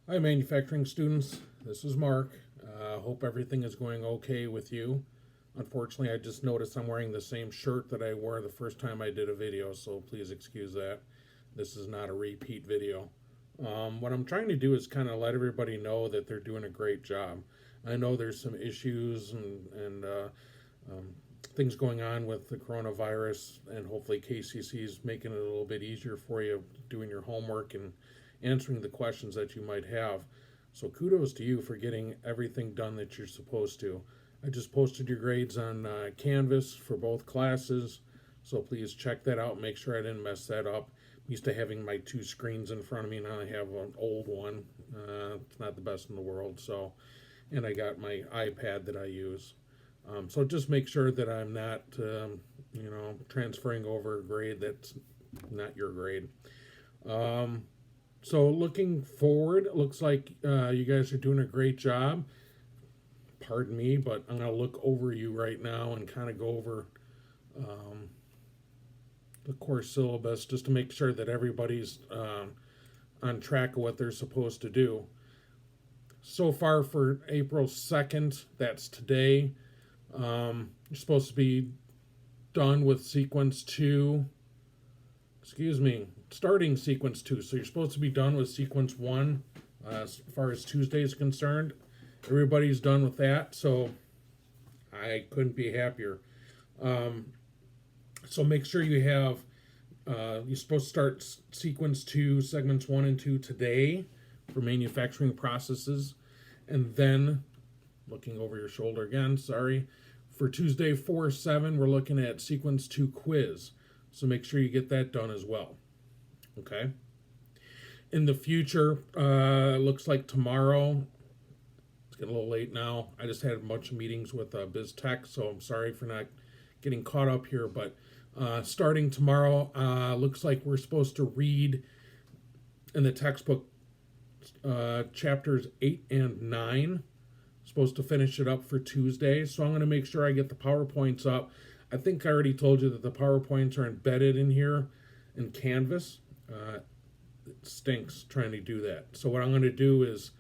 Hi, manufacturing students. This is Mark. Hope everything is going okay with you. Unfortunately, I just noticed I'm wearing the same shirt that I wore the first time I did a video, so please excuse that. This is not a repeat video. What I'm trying to do is kind of let everybody know that they're doing a great job. I know there's some issues and um, things going on with the coronavirus, and hopefully KCC is making it a little bit easier for you doing your homework and answering the questions that you might have. So kudos to you for getting everything done that you're supposed to. I just posted your grades on Canvas for both classes, so please check that out. Make sure I didn't mess that up. I'm used to having my two screens in front of me, now I have an old one. It's not the best in the world, so and I got my iPad that I use. So just make sure that I'm not, transferring over a grade that's not your grade. Um, so looking forward, it looks like you guys are doing a great job. Pardon me, but I'm going to look over you right now and kind of go over um, the course syllabus just to make sure that everybody's on track of what they're supposed to do. So far for April 2nd, that's today, you're supposed to be done with sequence 2. Excuse me, starting sequence 2. So you're supposed to be done with sequence 1 as far as Tuesday is concerned. Everybody's done with that, so I couldn't be happier. Um, so make sure you have, you're supposed to start sequence 2, segments 1 and 2 today for manufacturing processes. And then, looking over your shoulder again, sorry, for Tuesday 4/7, we're looking at sequence 2 quiz. So make sure you get that done as well. Okay. In the future, looks like tomorrow, it's getting a little late now. I just had a bunch of meetings with Biz Tech, so I'm sorry for not getting caught up here. But starting tomorrow, looks like we're supposed to read in the textbook chapters 8 and 9. Supposed to finish it up for Tuesday, so I'm going to make sure I get the PowerPoints up. I think I already told you that the PowerPoints are embedded in here in Canvas. It stinks trying to do that. So what I'm going to do is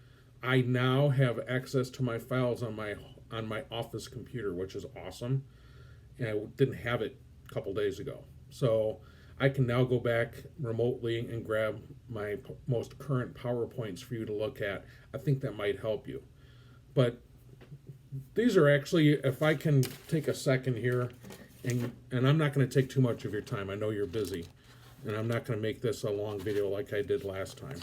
I now have access to my files on my office computer, which is awesome. And I didn't have it a couple days ago. So I can now go back remotely and grab my most current PowerPoints for you to look at. I think that might help you. But these are actually, if I can take a second here, and I'm not going to take too much of your time. I know you're busy, and I'm not going to make this a long video like I did last time.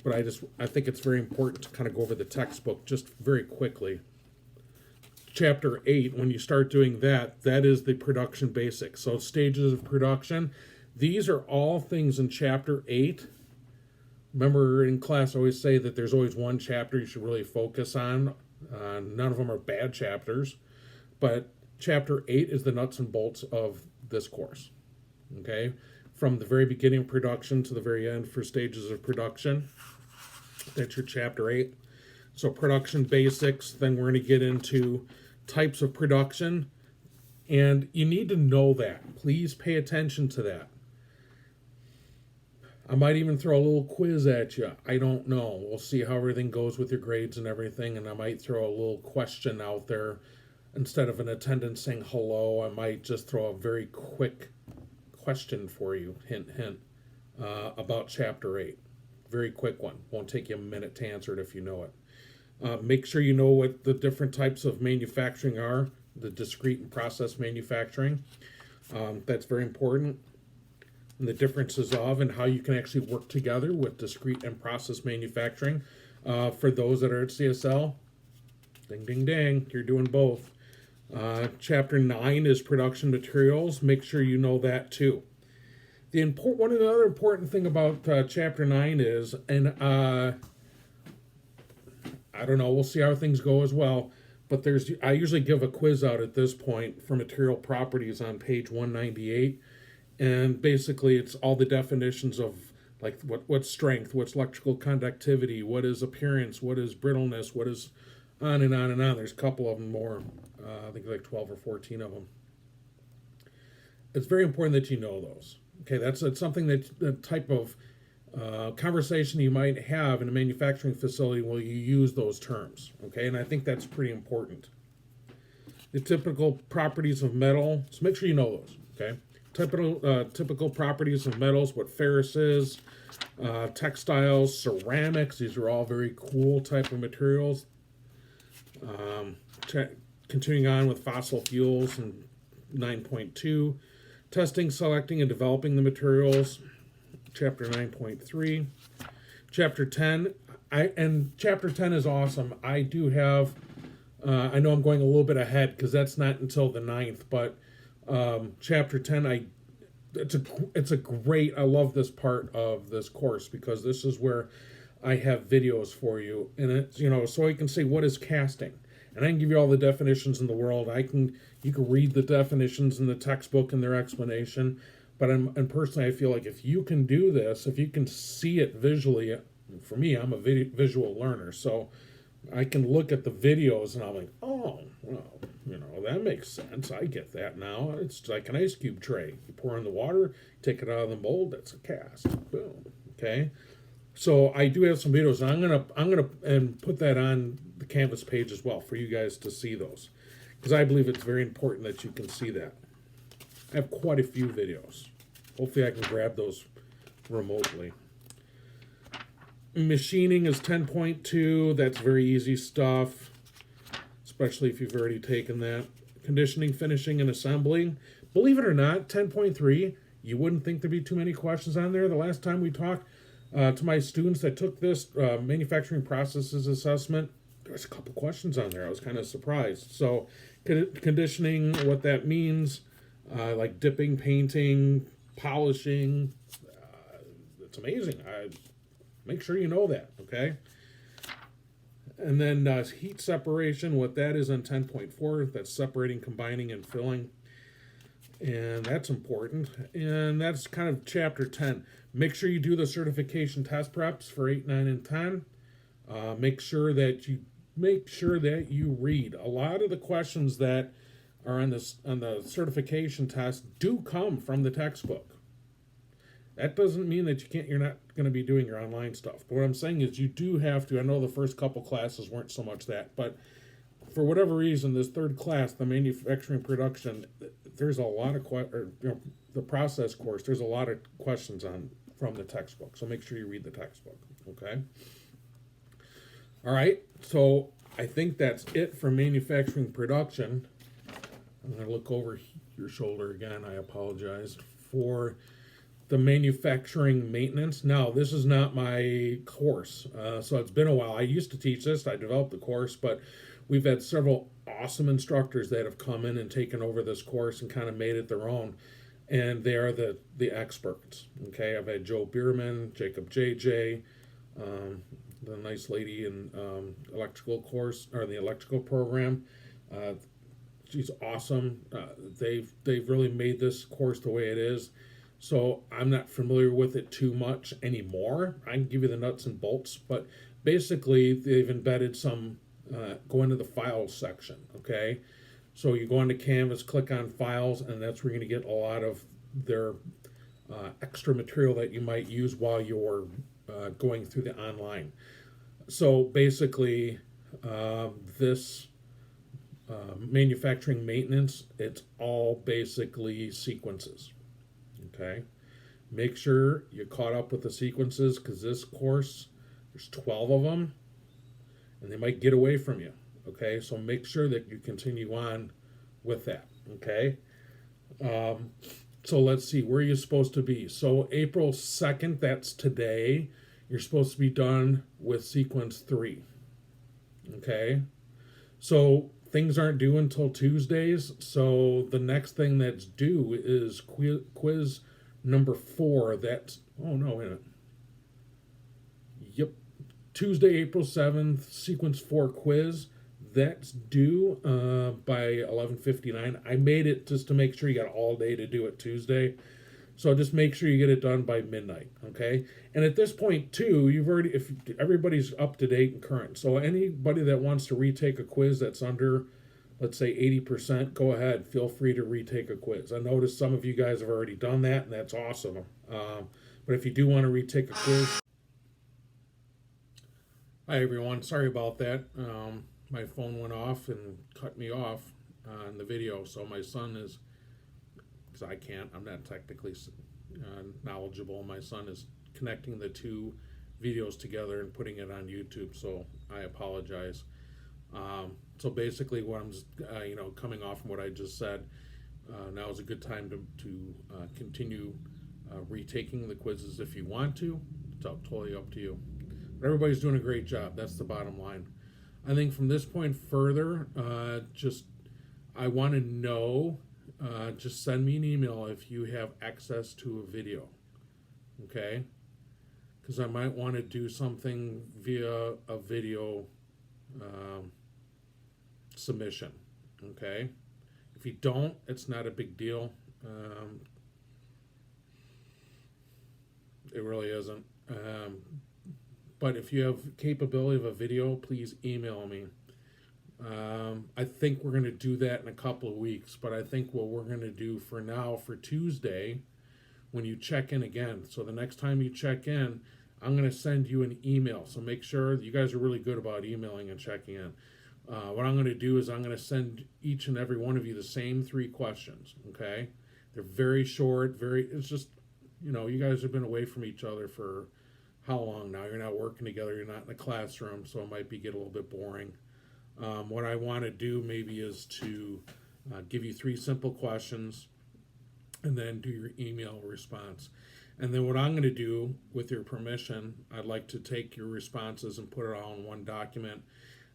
But I think it's very important to kind of go over the textbook just very quickly. Chapter 8, when you start doing that, that is the production basics. So stages of production. These are all things in chapter 8. Remember in class I always say that there's always one chapter you should really focus on. None of them are bad chapters, but chapter 8 is the nuts and bolts of this course. Okay, from the very beginning of production to the very end for stages of production. That's your chapter 8. So production basics, then we're going to get into types of production, and you need to know that. Please pay attention to that. I might even throw a little quiz at you. I don't know. We'll see how everything goes with your grades and everything, and I might throw a little question out there. Instead of an attendant saying hello, I might just throw a very quick question for you, hint, hint, about chapter 8. Very quick one. Won't take you a minute to answer it if you know it. Make sure you know what the different types of manufacturing are, the discrete and process manufacturing. That's very important. And the differences of and how you can actually work together with discrete and process manufacturing. For those that are at CSL, ding, ding, ding, you're doing both. Chapter 9 is production materials. Make sure you know that too. One of the other important thing about chapter 9 is, and I don't know, we'll see how things go as well, but I usually give a quiz out at this point for material properties on page 198. And basically it's all the definitions of like what's strength, what's electrical conductivity, what is appearance, what is brittleness, what is on and on and on. There's a couple of them more. I think like 12 or 14 of them. It's very important that you know those. Okay, that's something that the type of conversation you might have in a manufacturing facility will you use those terms, okay? And I think that's pretty important. The typical properties of metal, so make sure you know those, okay? Typical properties of metals, what ferrous is, textiles, ceramics, these are all very cool type of materials. Um, Continuing on with fossil fuels and 9.2, testing, selecting, and developing the materials, chapter 9.3. Chapter 10, chapter 10 is awesome. I do have, I know I'm going a little bit ahead because that's not until the 9th, but chapter 10, it's a great, I love this part of this course because this is where I have videos for you, and it's, so I can say what is casting, and I can give you all the definitions in the world. You can read the definitions in the textbook and their explanation, but and personally I feel like if you can do this, if you can see it visually, for me, I'm a visual learner, so I can look at the videos and I'm like, oh, well, that makes sense. I get that now. It's like an ice cube tray. You pour in the water, take it out of the mold, that's a cast. Boom. Okay. So I do have some videos, and I'm gonna and put that on the Canvas page as well for you guys to see those, because I believe it's very important that you can see that. I have quite a few videos. Hopefully I can grab those remotely. Machining is 10.2. That's very easy stuff, especially if you've already taken that. Conditioning, finishing, and assembling. Believe it or not, 10.3, you wouldn't think there'd be too many questions on there. The last time we talked to my students that took this manufacturing processes assessment, there's a couple questions on there. I was kind of surprised. So conditioning, what that means, like dipping, painting, polishing, it's amazing. Make sure you know that, okay? And then heat separation, what that is on 10.4, that's separating, combining, and filling. And that's important. And that's kind of chapter 10. Make sure you do the certification test preps for 8, 9, and 10. Make sure that you read. A lot of the questions that are on the certification test do come from the textbook. That doesn't mean that you're not going to be doing your online stuff. But what I'm saying is you do have to. I know the first couple classes weren't so much that, but for whatever reason, this third class, the manufacturing production, there's a lot of the process course. There's a lot of questions from the textbook. So make sure you read the textbook. Okay. All right. So I think that's it for manufacturing production. I'm going to look over your shoulder again. I apologize for the manufacturing maintenance. Now, this is not my course, so it's been a while. I used to teach this. I developed the course, but we've had several awesome instructors that have come in and taken over this course and kind of made it their own, and they are the experts. Okay, I've had Joe Bierman, Jacob JJ, the nice lady in electrical course, or the electrical program. She's awesome. They've really made this course the way it is. So I'm not familiar with it too much anymore. I can give you the nuts and bolts, but basically they've embedded some, go into the files section, okay? So you go into Canvas, click on files, and that's where you're gonna get a lot of their extra material that you might use while you're going through the online. So basically this manufacturing maintenance, it's all basically sequences. Okay, make sure you're caught up with the sequences, because this course, there's 12 of them, and they might get away from you. Okay, so make sure that you continue on with that. Okay, so let's see, where are you supposed to be? So April 2nd, that's today, you're supposed to be done with sequence 3. Okay, so things aren't due until Tuesdays, so the next thing that's due is quiz number 4. That's, oh no, wait a minute. Yep, Tuesday, April 7th, sequence 4 quiz. That's due by 11:59. I made it just to make sure you got all day to do it Tuesday. So just make sure you get it done by midnight, okay? And at this point, too, if everybody's up to date and current. So anybody that wants to retake a quiz that's under, let's say, 80%, go ahead. Feel free to retake a quiz. I noticed some of you guys have already done that, and that's awesome. But But if you do want to retake a quiz, hi everyone, sorry about that. My phone went off and cut me off on the video, so my son is, because I'm not technically knowledgeable. My son is connecting the two videos together and putting it on YouTube, so I apologize. So basically, what I'm, coming off from what I just said, now is a good time to continue retaking the quizzes if you want to. It's totally up to you. But everybody's doing a great job. That's the bottom line. I think from this point further, I want to know. Just send me an email if you have access to a video, okay? Because I might want to do something via a video submission, okay? If you don't, it's not a big deal. It really isn't. But if you have capability of a video, please email me. I think we're going to do that in a couple of weeks, but I think what we're going to do for now, for Tuesday, when you check in again, so the next time you check in, I'm going to send you an email. So make sure you guys are really good about emailing and checking in. What I'm going to do is I'm going to send each and every one of you the same 3 questions, okay? They're very short, it's just, you guys have been away from each other for how long now? You're not working together, you're not in a classroom, so it might get a little bit boring. What I want to do maybe is to give you 3 simple questions and then do your email response. And then what I'm going to do, with your permission, I'd like to take your responses and put it all in one document,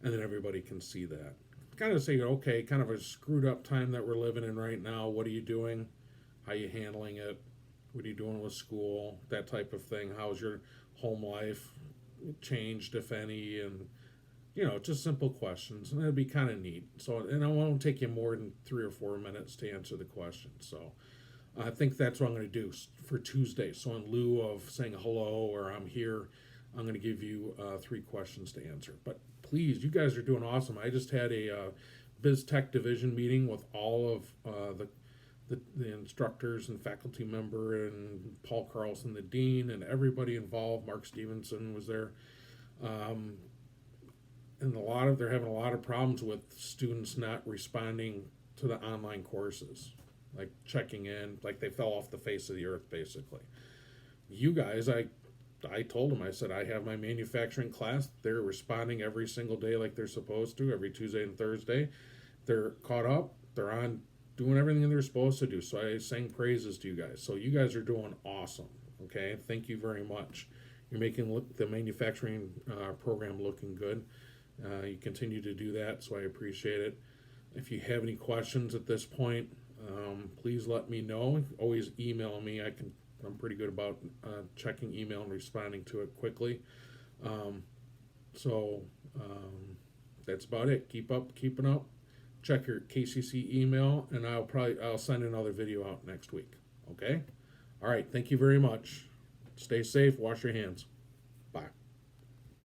and then everybody can see that. Kind of say, okay, kind of a screwed up time that we're living in right now. What are you doing? How are you handling it? What are you doing with school? That type of thing. How's your home life changed, if any? And just simple questions, and it'd be kind of neat. So, and I won't take you more than 3 or 4 minutes to answer the question. So, I think that's what I'm going to do for Tuesday. So, in lieu of saying hello or I'm here, I'm going to give you 3 questions to answer. But please, you guys are doing awesome. I just had a Biz Tech Division meeting with all of the instructors and faculty member, and Paul Carlson, the dean, and everybody involved. Mark Stevenson was there. And they're having a lot of problems with students not responding to the online courses, like checking in, like they fell off the face of the earth, basically. You guys, I told them, I said, I have my manufacturing class. They're responding every single day like they're supposed to, every Tuesday and Thursday. They're caught up. They're on doing everything they're supposed to do. So I sang praises to you guys. So you guys are doing awesome, okay? Thank you very much. You're making the manufacturing program looking good. You continue to do that, so I appreciate it. If you have any questions at this point, please let me know. Always email me. I'm pretty good about checking email and responding to it quickly. That's about it. Keeping up. Check your KCC email, and I'll send another video out next week. Okay? All right. Thank you very much. Stay safe. Wash your hands.